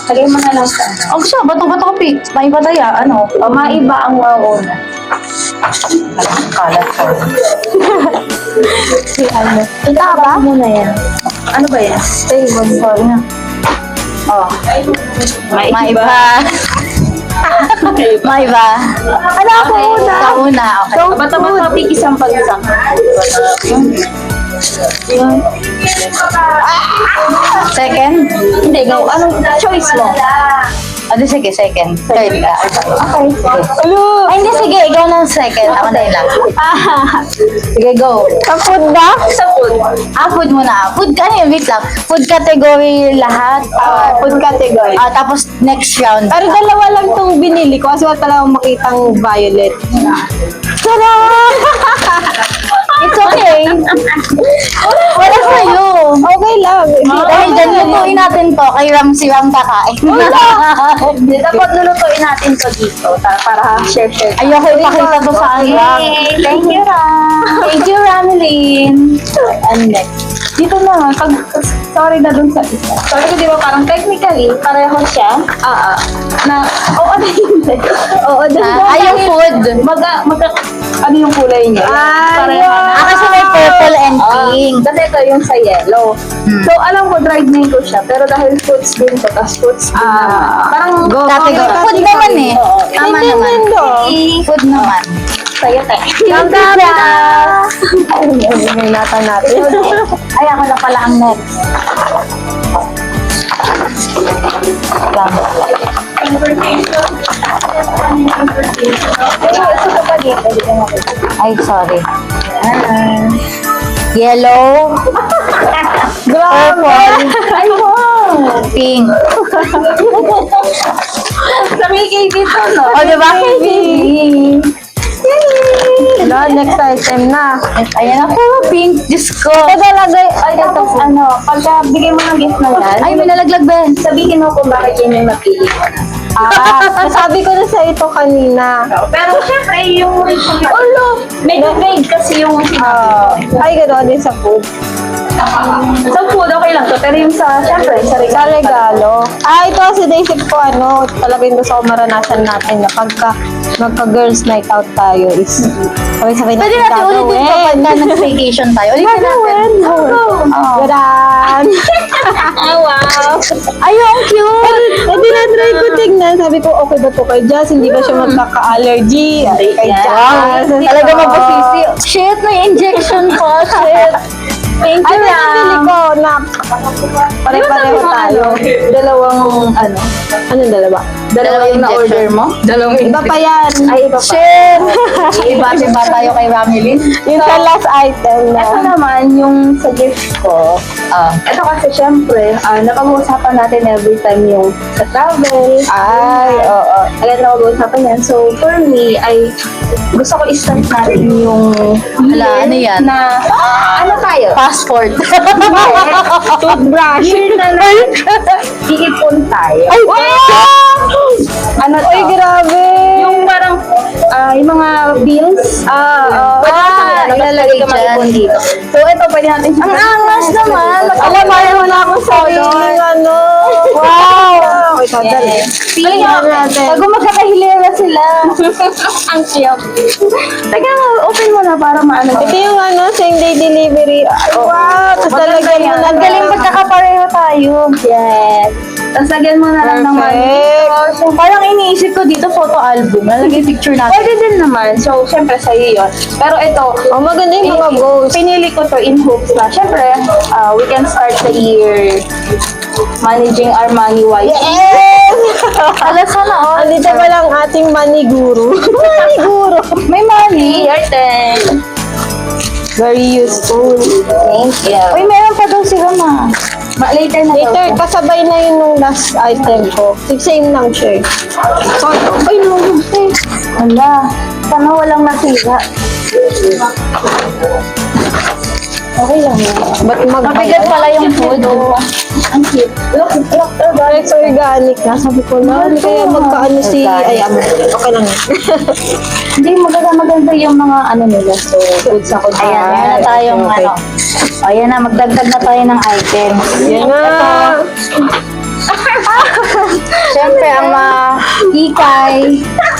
Lagay mo na lang sa Ang gusto, bato-bato ko, Pi. May pataya, ano? maiba ang wauna. Kalat ko. Si ano. Ito ba? Mo na yan. Ano ba yan? Table, sorry na. Oh, maiba. Maiba. Ano ako una? Sa una, okay. Bata-bata pick isang pag-isang. Second? Hindi, go. Anong choice mo? Ano, sige, second. Third ka. Okay. Ay, hindi, sige, ikaw na second. Ako na ilang. Sige, go. Sa food ba? Sa food. Food muna. Food ka niya, wait lang. Food category lahat. Food category. Tapos next round. Pero dalawa lang tong binili ko kasi wala talagang makitang violet. Sarap! It's okay. Wala sa'yo. Okay lang. Dahil dyan, lutuin natin to. Kay Ram, si Ram kakain. Dapat lulutuin natin to dito para share. Ayoko ipakita to sa Ram. Thank you, Ram. Thank you, Ramlin. And next. Dito na, sorry na dun sa isa. Sorry ko, di ba parang technically, pareho siya. Oo, na hindi. Oo, Yung food. Ano yung kulay niya? Pareho na. Kasi may purple and pink. Kasi ito yung sa yellow. So, alam ko, dried mango siya. Pero dahil fruits din to, tas fruits din naman. Parang, Category. Food naman eh. Tama naman. Food naman. Saya tayo. Kamdara! May nata natin. Ay, ako na pala ang next. Lang. Ay, sorry. Yellow. Purple. Ay, wow! Pink. Sa may KB to, no? O, diba? Wala, next item na. Ayan ako, pink. Diyos ko. Lagay, ay, tapos ano, pagka bigay mo ng gift na yan, Ay, may nalaglag ba? sabihin mo kung bakit yun yung napili mo na. Nasabi ko na sa ito kanina. Pero syempre, yung medyo vague kasi yung ay, gano'n din sa food. Sa food, okay lang to. Pero yung syempre, sa regalo. Ito kasi naisip ko, talagang gusto ko maranasan natin na pagka magka-girls night out tayo is sabay-sabay Pwede natin ulitin pa pagka nag-vacation tayo. Ulitin natin. Garan! Wow! Ay, ang cute! Hindi na-try ko tignan. Sabi ko, okay ba to kay Jazz? Hindi ba siya magkaka-allergy? Kay Jazz. Talaga mabusisi. Shit, may injection pa. Shit. Thank you, Nabili Ram. ko na pare-pareho tayo. Dalawang, anong dalawa? Dalawa yung na-order mo? Dalawang iba pa yan. Ay, iba pa. Shit! Iba-iba tayo kay Ramilin. Yung sa last item na. Ito naman, yung sa gift ko. Ito kasi syempre, napag-uusapan natin every time yung sa travel. Ay, oo. Alam na napag-uusapan yan. So, for me, ay gusto ko i-start natin yung Hala, ano yan? na, ano tayo? Passport. Toothbrush. Na iipon tayo. Ay, Ano to? Ay, grabe. Yung parang, yung mga bills. Ilalagay dyan. Dito. So, ito pwede natin. Ang angas naman. Alam mo, ayaw na ako sa Wow! Wait, dali. Tingnan natin. Bago magkakahilera sila. Ang cute. Teka, open mo na para maano. Ito yung same day delivery. Ay, wow! Tapos talagyan mo na. Ang galing magkakapareho tayo. Yes. Tapos lagyan mo na lang ng money. Parang iniisip ko dito photo album. Nalagay picture natin. Pwede din naman. So, syempre sa'yo yun. Pero ito, maganda yung mga goals. Pinili ko to in hopes na, syempre, we can start the year managing our money wisely. Yes! Alam sana all. Andito pa lang ating money guru. Money guru. May money. Yarten. Very useful. Thank you. Uy, meron pa daw si Rama. Later na Later, kasabay na yun nung last item ko. Same lang siya. Sorry. Ay, no. Wala. Sana walang nasira. Okay lang yun. Ba't Mabigat pala yung food. Ang cute. Look, Rex organic na. Sabi ko na, hindi kaya magkaano si... Ay, okay lang yun. Hindi, maganda yung mga ano nila. So, foods ako. Ayan, meron na tayong okay. ano. Ayan na, magdagdag na tayo ng items. Yan na. Siyempre, ang mahikay.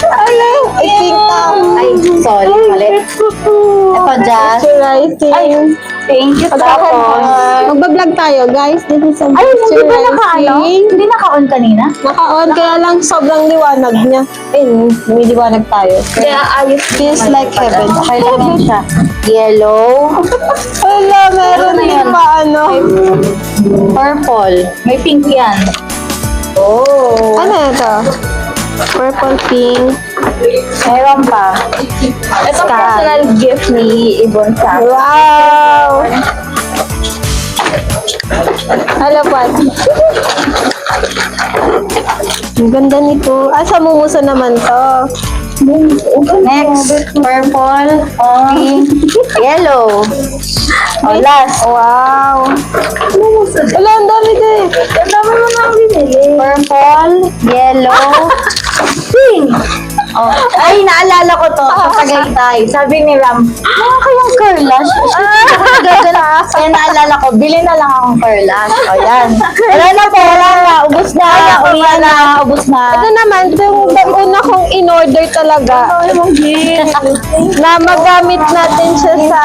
Ayun, i-pink tao. Ay, sorry, mali. Ito, Jazz. Moisturizing. Thank you. Tapos, Magbablog tayo, guys. This is some ay, hindi ba naka-ano? moisturizing. Hindi naka-on kanina? Naka-on, kaya lang sobrang liwanag niya. Ayun, may liwanag tayo. Kaya ayos. Feels like heaven. Okay lang yan siya. Yellow. Wala, meron Ano din yan? pa ano. Purple. May pink yan. Oh. Ano ito? Purple, pink. Meron pa. Ito personal gift ni Ibon sa akin. Wow! Hello, Pat. Ang ganda nito. Ah, sa mumuso naman to. Next, purple, pink, yellow. Oh, last. Wow! Wala, ang dami din. Ang dami mo na binili. Purple, yellow, pink. Oh. Ay, naalala ko to sa Tagaytay. Sabi ni Ram, kayang curlash. Kaya naalala ko, bili na lang akong curlash. O, yan. Wala na po, wala na. Ubus na. Uwi na. Ubus na. Ito naman, ito yung una kong in-order talaga. Na magamit natin siya sa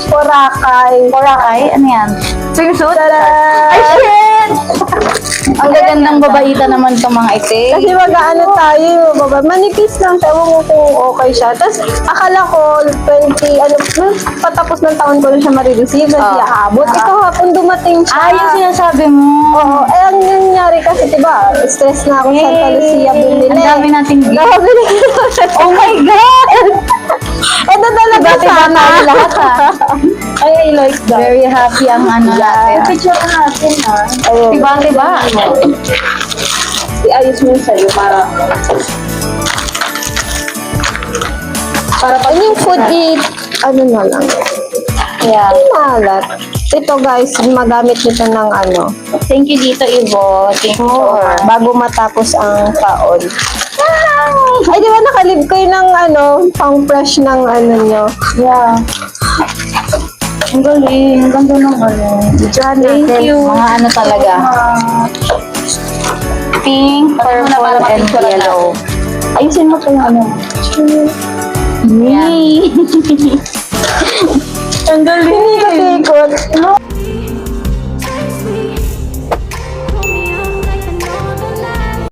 Boracay. Boracay? Ano yan? Swimsuit? Tada! Ay, shit! Ang gagandang babaita naman itong mga ite. Kasi mag-ano tayo, baba. Manipis lang siya, ewan ko kung okay siya. Tapos, akala ko, 20, patapos ng taon ko na siya marireceive, hindi aabot. Ikaw hapon dumating siya. Ah, yung sinasabi mo. Oo, ang nangyari kasi, diba, stress na ako sa Santa Lucia bumili. Ang dami nating gift. Nakabili ko siya. Oh my God! Ito talaga Iba-iba sana. tayo lahat, ha? Ay, I like that. Very happy ang ano natin. Picture natin ha. Ayun. Diba? Iayos mo yung sa'yo para Ano yung food ano na lang. Yeah. Ay, malat. Ito guys, magamit nito ng ano. Thank you dito, Ivo. Thank you Oo, for... bago matapos ang taon. Ay, di ba nakalib ko ng ano, pang fresh ng ano nyo. Yeah. Ang galing. Ang ganda ng ano. Thank you. Mga ano talaga. Pink, purple, and yellow. ayusin mo itong ano. Yay! Ang galing. Hindi ko tikot.